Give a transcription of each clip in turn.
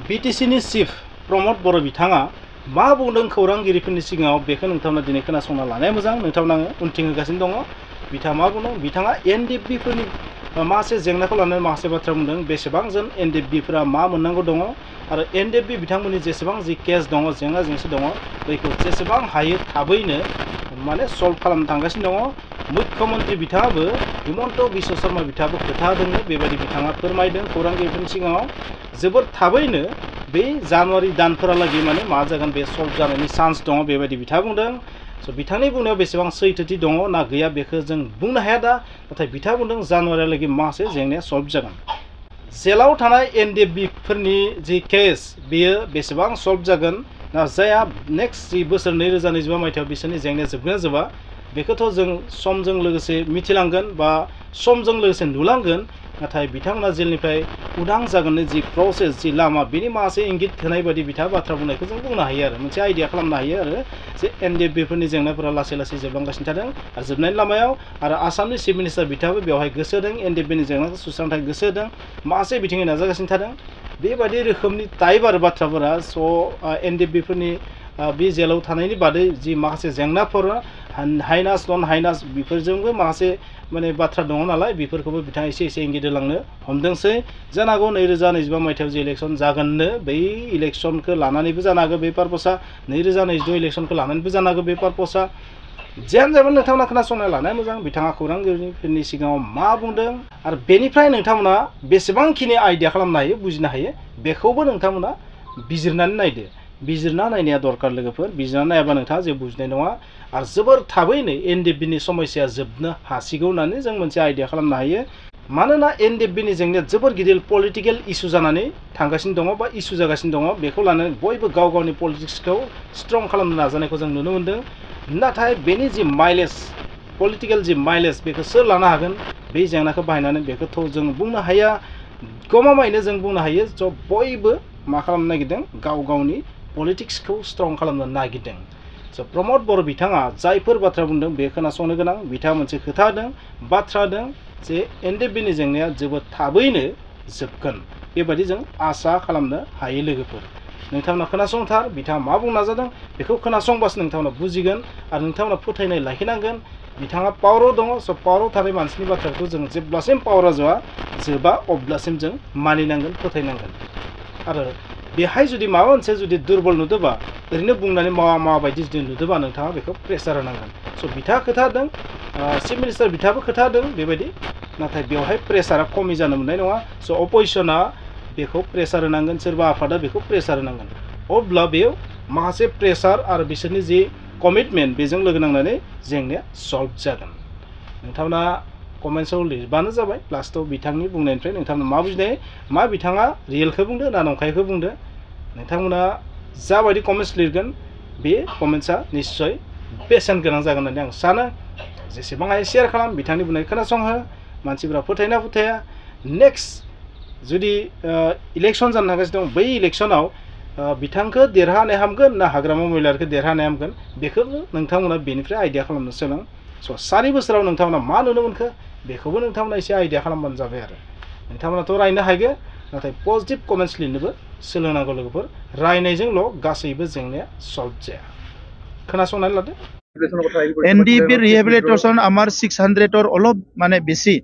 बिटिसिनि चिफ प्रमद बर' बिथाङा मा बुंदों खौरांगिरिफोरनि सिगाङाव बेखौ नोंथांमोना दिनै खोनासंना लानाया मोजां। नोंथांमोना उनथिं होगासिनो दङ। बिथाङा मा बुंदों? बिथाङा एनडिएफबिफोरनि माखासे जेंनाखौ लानानै माखासे बाथ्रा बुंदों। बेसेबां जों एनडिएफबिफोरा मा मोननांगौ दङ आरो एनडिएफबि बिथांमोननि जेसेबां जि केस दङ, जेंना जेंसि दङ, बैखौ जेसेबां हायो थाबैनो माने सल्भ खालामनो थांगासिनो दङ। मुख्यमन्त्रि बिथाङाबो हिमन्त बिश्व शर्मा बिथाङाबो खोथा होदोंनो बेबायदि बिथाङा फोरमायदों खौरांगिरिफोरनि सिगाङाव। जोबोद थाबैनो बे जानुवारि दानफोरालागै माने मा जागोन बे सल्भ जानायनि चान्स दङ बेबायदि बिथाङा बुंदों। स' बिथांनि बुंनायाव बेसेबां सैथोथि दङ ना गैया बेखौ जों बुंनो हाया दा, नाथाय बिथाङा बुंदों जानुवारिहालागै माखासे जेंनाया सल्भ जागोन। जेलाव थानाय एनडिएफबिफोरनि जि केस बेयो बेसेबां सल्भ जागोन ना जाया, नेक्स्ट जि बोसोर 2025 मायथाइयाव बिसोरनि जेंनाया जोबगोन ना जोबा बेखौथ' जों समजों लोगोसे मिथिलांगोन बा समजों लोगोसे नुलांगोन। नाथाय बिथांमोना जेलनिफ्राय उदां जागोननि जि प्रसेस, जि लामा, बेनि माखासे इंगित होनाय बायदि बिथाङा बाथ्रा बुंनायखौ जों बुंनो हायो आरो मोनसे आइडिया खालामनो हायो आरो जे एनडिएफबिफोरनि जेंनाफोरा लासै लासै जोबलांगासिनो थादों आरो जोबनायनि लामायाव। आरो आसामनि चिफ मिनिस्टार बिथाङाबो बेवहाय गोसो होदों, एनडिएफबिनि जेंनाखौ सुस्रांनो थाखाय गोसो होदों, माखासे बिथिङै नाजागासिनो थादों। बेबायदि रोखोमनि टाइप आरो बाथ्राफोरा स' एनडिएफबिफोरनि बे जेलाव थानायनि बादै जि माखासे जेंनाफोर हाइनास नन हाइनास बेफोरजोंबो माखासे माने बाथ्रा दङ नालाय, बेफोरखौबो बिथाङा एसे एसे इंगित होलांनो हमदोंसै। जानो हागौ 2025 मायथाइयाव जे इलेक्सन जागोननो बै इलेक्सनखौ लानानैबो जानो हागौ बे पार्पसा, 2022 इलेक्सनखौ लानानैबो जानो हागौ बे पार्पसा। जेन जागोन नोंथांमोना खोनासंना लानाया मोजां बिथाङा खौरांगिरिफोरनि सिगाङाव मा बुंदों आरो बेनिफ्राय नोंथांमोना बेसेबांखिनि आइडिया खालामनो हायो, बुजिनो हायो, बेखौबो नोंथांमोना बिजिरनानै नायदो। बिजिरना नायनाया दरकार लोगोफोर। बिजिरना नायाबा नोंथाङा जेबो बुजिनाय नङा आरो जोबोर थाबैनो एनडिएफबिनि समस्याया जोबनो हासिगौ होननानै जों मोनसे आइडिया खालामनो हायो। मानोना एनडिएफबिनि जेंनाया जोबोर गिदिर पलिटिकेल इस्यु जानानै थांगासिनो दङ बा इस्यु जागासिनो दङ। बेखौ लानानै बयबो गाव गावनि पलिटिक्सखौ स्ट्रं खालामनो नाजानायखौ जों नुनो मोनदों। नाथाय बेनि जि माइलेज, पलिटिकेल जि माइलेज, बेखौ सोर लानो हागोन बे जेंनाखौ बाहायनानै बेखौथ' जों बुंनो हाया। गमामायैनो जों बुंनो हायो ज' बयबो मा खालामनो नागिरदों, गाव गावनि पलिटिक्सखौ स्ट्रं खालामनो नागिरदों। स' प्रमद बर' बिथाङा जायफोर बाथ्रा बुंदों बे खोनासंनो गोनां। बिथाङा मोनसे खोथा होदों, बाथ्रा होदों जे एनडिएफबिनि जेंनाया जोबोद थाबैनो जोबगोन, बेबायदि जों आसा खालामनो हायो लोगोफोर। नोंथांमोना खोनासंथार, बिथाङा मा बुंनो नाजादों बेखौ खोनासंबासो नोंथांमोना बुजिगोन आरो नोंथांमोना फोथायनाय लाखिनांगोन। बिथाङा पावाराव दङ, स' पावाराव थानाय मानसिनि बाथ्राखौ जों जेब्लासिम पावारा जोबा अब्लासिम जों मानिनांगोन, फोथायनांगोन। आरो बेहाय जुदि माबा मोनसे जुदि दुर्बल नुदोंबा, ओरैनो बुंनानै माबायदि जुदि नुदोंबा नोंथाङा बेखौ प्रेसार होनांगोन। स' बिथाङा खोथा होदों, चिफ मिनिस्टार बिथाङाबो खोथा होदों बेबायदि, नाथाय बेवहाय प्रेसारा खमि जानो मोननाय नङा। स' अपोजिसना बेखौ प्रेसार होनांगोन, सोरबा आफादा बेखौ प्रेसार होनांगोन। अब्ला बेयाव माखासे प्रेसार आरो बिसोरनि जि कमिटमेन्ट बेजों लोगो नांनानै जेंनाया सल्भ जागोन। नोंथांमोना कमेन्ट्सआव लिरबानो जाबाय लास्टआव बिथांनि बुंनायनिफ्राय नोंथांमोना मा बुजिनाय, मा बिथाङा रियेलखौ बुंदो ना नंखायखौ बुंदो। नोंथांमोना जाबायदि कमेन्ट्स लिरगोन बे कमेन्ट्सआ निस्सय बेसेन गोनां जागोन होननानै आं सानो। जेसेबां हायो शेयार खालाम, बिथांनि बुंनाय खोनासंहो, मानसिफ्रा फोथायना फोथाया। नेक्स्ट जुदि इलेक्सन जानो थांगासिनो दं, बै इलेक्सनाव बिथांखौ देरहानाय हामगोन ना हाग्रामा महिलारिखौ देरहानाय हामगोन बेखौबो नोंथांमोना बेनिफ्राय आइडिया खालामनो सोलों। स' 4 बोसोराव नोंथांमोना मा नुनो मोनखो बेखौबो नोंथांमोना एसे आइडिया खालामबानो जाबाय आरो। नोंथांमोनाथ' रायनो हायो, नाथाय पजिटिभ कमेन्ट्स लिरनोबो सोलोंनांगौ लोगोफोर। रायनायजोंल' गासैबो जेंनाया सल्भ जाया। खोनासंनानै लादो। এনডিএফবি রিহেবিলিটেশন আমার 600-ৰ অলপ মানে বেছি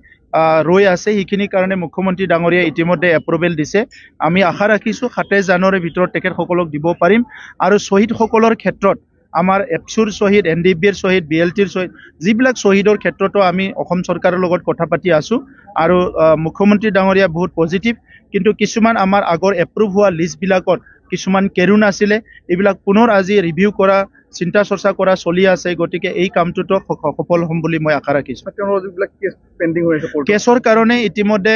ৰৈ আছে। সেইখিনি কাৰণে মুখ্যমন্ত্ৰী ডাঙৰীয়াই ইতিমধ্যে এপ্ৰুভেল দিছে। আমি আশা ৰাখিছোঁ 27 জানুৱাৰীৰ ভিতৰত তেখেতসকলক দিব পাৰিম। আৰু শ্বহীদসকলৰ ক্ষেত্ৰত আমাৰ এপচুৰ শ্বহীদ, এনডিএফবিৰ শ্বহীদ, বিএলটিৰ শ্বহীদ, যিবিলাক শ্বহীদৰ ক্ষেত্ৰতো আমি অসম চৰকাৰৰ লগত কথা পাতি আছোঁ। আৰু মুখ্যমন্ত্ৰী ডাঙৰীয়া বহুত পজিটিভ, কিন্তু কিছুমান আমাৰ আগৰ এপ্ৰুভ হোৱা লিষ্টবিলাকত কিছুমান কেৰুণ আছিলে, এইবিলাক পুনৰ আজি ৰিভিউ কৰা, চিন্তা চৰ্চা কৰা চলি আছে। গতিকে এই কামটোতো সফল হ'ম বুলি মই আশা ৰাখিছোঁ। কেছৰ কাৰণে ইতিমধ্যে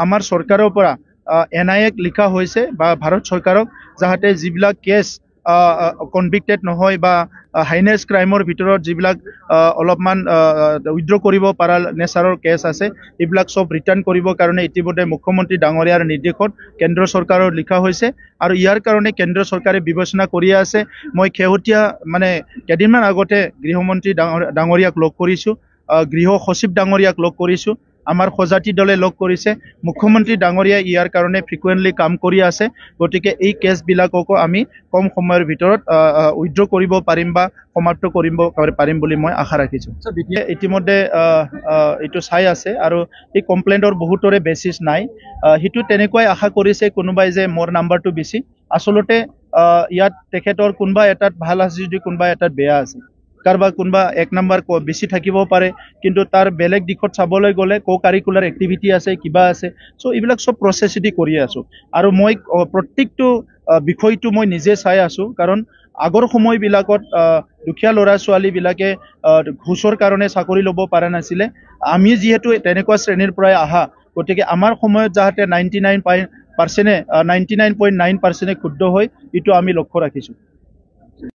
আমাৰ চৰকাৰৰ পৰা NIAক লিখা হৈছে বা ভাৰত চৰকাৰক, যাতে যিবিলাক কেছ কনভিক্টেড নহয় বা হাইনেছ ক্ৰাইমৰ ভিতৰত যিবিলাক অলপমান উইথড্ৰ কৰিব পৰা নেচাৰৰ কেছ আছে, এইবিলাক চব ৰিটাৰ্ণ কৰিবৰ কাৰণে ইতিমধ্যে মুখ্যমন্ত্ৰী ডাঙৰীয়াৰ নিৰ্দেশত কেন্দ্ৰ চৰকাৰৰ লিখা হৈছে। আৰু ইয়াৰ কাৰণে কেন্দ্ৰ চৰকাৰে বিবেচনা কৰি আছে। মই শেহতীয়া মানে কেইদিনমান আগতে গৃহমন্ত্ৰী ডাঙৰীয়াক লগ কৰিছোঁ, গৃহ সচিব ডাঙৰীয়াক লগ কৰিছোঁ। আমাৰ সজাতি দলে লগ কৰিছে মুখ্যমন্ত্ৰী ডাঙৰীয়া ইয়াৰ কাৰণে ফ্ৰিকুৱেণ্টলি কাম কৰি আছে গতিকে এই কেছবিলাককো আমি কম সময়ৰ ভিতৰত উইথড্ৰ কৰিব পাৰিম বা সমাপ্ত কৰিব পাৰিম বুলি মই আশা ৰাখিছোঁ ইতিমধ্যে এইটো চাই আছে আৰু এই কমপ্লেইণ্টৰ বহুতৰে বেচিছ নাই সেইটো তেনেকুৱাই আশা কৰিছে কোনোবাই যে মোৰ নাম্বাৰটো বেছি আচলতে ইয়াত তেখেতৰ কোনোবা এটাত ভাল আছে যদি কোনোবা এটাত বেয়া আছে কাৰোবাৰ কোনোবা এক নম্বৰ বেছি থাকিব পাৰে কিন্তু তাৰ বেলেগ দিশত চাবলৈ গ'লে কাৰিকুলাৰ এক্টিভিটি আছে কিবা আছে চ' এইবিলাক চব প্ৰচেছেদি কৰি আছোঁ আৰু মই প্ৰত্যেকটো বিষয়টো মই নিজে চাই আছোঁ কাৰণ আগৰ সময়বিলাকত দুখীয়া ল'ৰা ছোৱালীবিলাকে ঘোষৰ কাৰণে চাকৰি ল'ব পৰা নাছিলে আমি যিহেতু তেনেকুৱা শ্ৰেণীৰ পৰাই আহা গতিকে আমাৰ সময়ত যাতে 99.9% ক্ষুদ্ধ হয় এইটো আমি লক্ষ্য ৰাখিছোঁ